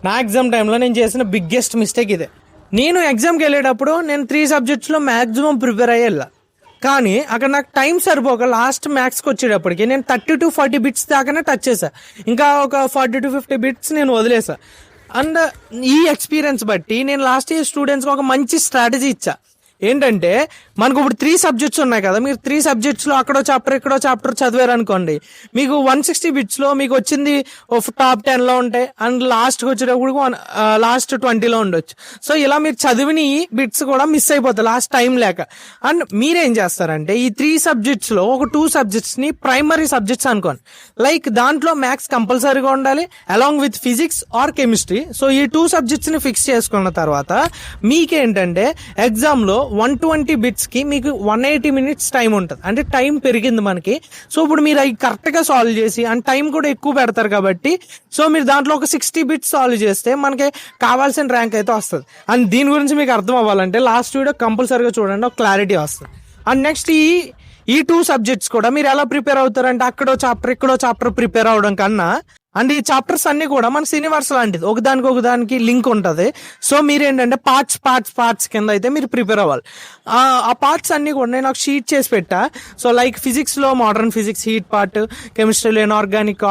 నా ఎగ్జామ్ టైంలో నేను చేసిన బిగ్గెస్ట్ మిస్టేక్ ఇదే. నేను ఎగ్జామ్కి వెళ్ళేటప్పుడు నేను 3 సబ్జెక్ట్స్లో మ్యాక్సిమం ప్రిపేర్ అయ్యి వెళ్ళా. కానీ అక్కడ నాకు టైం సరిపోక లాస్ట్ మ్యాథ్స్కి వచ్చేటప్పటికి నేను 30 to 40 బిట్స్ దాకానే టచ్ చేశా. ఇంకా ఒక 40 to 50 బిట్స్ నేను వదిలేసా. అండ్ ఈ ఎక్స్పీరియన్స్ బట్టి నేను లాస్ట్ ఇయర్ స్టూడెంట్స్కి ఒక మంచి స్ట్రాటజీ ఇచ్చా. ఏంటంటే మనకు ఇప్పుడు 3 సబ్జెక్ట్స్ ఉన్నాయి కదా, మీరు 3 సబ్జెక్ట్స్లో అక్కడో చాప్టర్ ఇక్కడో చాప్టర్ చదివారు అనుకోండి, మీకు 160 బిట్స్లో మీకు వచ్చింది టాప్ 10లో ఉంటాయి అండ్ లాస్ట్కి వచ్చేటప్పుడు లాస్ట్ 20లో ఉండొచ్చు. సో ఇలా మీరు చదివిన బిట్స్ కూడా మిస్ అయిపోతాయి లాస్ట్ టైం లేక. అండ్ మీరేం చేస్తారంటే ఈ 3 సబ్జెక్ట్స్లో ఒక 2 సబ్జెక్ట్స్ని ప్రైమరీ సబ్జెక్ట్స్ అనుకోండి. లైక్ దాంట్లో మ్యాథ్స్ కంపల్సరీగా ఉండాలి along with physics or chemistry. So ఈ 2 సబ్జెక్ట్స్ని ఫిక్స్ చేసుకున్న తర్వాత మీకేంటంటే ఎగ్జామ్లో 120 బిట్స్ కి మీకు 180 minutes టైం ఉంటుంది. అంటే టైం పెరిగింది మనకి. సో ఇప్పుడు మీరు అవి కరెక్ట్ గా సాల్వ్ చేసి అండ్ టైం కూడా ఎక్కువ పెడతారు కాబట్టి సో మీరు దాంట్లో ఒక 60 బిట్స్ సాల్వ్ చేస్తే మనకి కావాల్సిన ర్యాంక్ అయితే వస్తుంది. అండ్ దీని గురించి మీకు అర్థం అవ్వాలంటే లాస్ట్ వీడియో కంపల్సరీగా చూడండి, ఒక క్లారిటీ వస్తుంది. అండ్ నెక్స్ట్ ఈ 2 సబ్జెక్ట్స్ కూడా మీరు ఎలా ప్రిపేర్ అవుతారంటే అక్కడో చాప్టర్ ఇక్కడో చాప్టర్ ప్రిపేర్ అవడం కన్నా అండ్ ఈ చాప్టర్స్ అన్ని కూడా మన సినివర్స్ లాంటిది, ఒకదానికి లింక్ ఉంటుంది. సో మీరేంటంటే పార్ట్స్ కింద అయితే మీరు ప్రిపేర్ అవ్వాలి. ఆ పార్ట్స్ అన్ని కూడా నేను ఒక షీట్ చేసి పెట్టా. సో లైక్ ఫిజిక్స్లో మోడర్న్ ఫిజిక్స్ హీట్ పార్ట్, కెమిస్ట్రీలో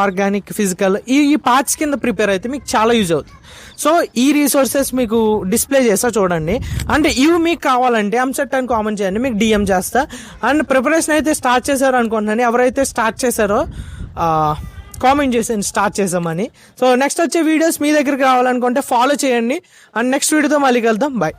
ఆర్గానిక్ ఫిజికల్, ఈ పార్ట్స్ కింద ప్రిపేర్ అయితే మీకు చాలా యూజ్ అవుతుంది. సో ఈ రిసోర్సెస్ మీకు డిస్ప్లే చేస్తా చూడండి. అంటే ఇవి మీకు కావాలంటే ఎంసెట్ అని కామెంట్ చేయండి, మీకు డిఎం చేస్తా. అండ్ ప్రిపరేషన్ అయితే స్టార్ట్ చేశారు అనుకుంటున్నాను. ఎవరైతే స్టార్ట్ చేశారో కామెంట్ చేసి స్టార్ట్ చేసామని. సో నెక్స్ట్ వచ్చే వీడియోస్ మీ దగ్గరికి రావాలనుకుంటే ఫాలో చేయండి. అండ్ నెక్స్ట్ వీడియోతో మళ్ళీ కలుద్దాం. బాయ్.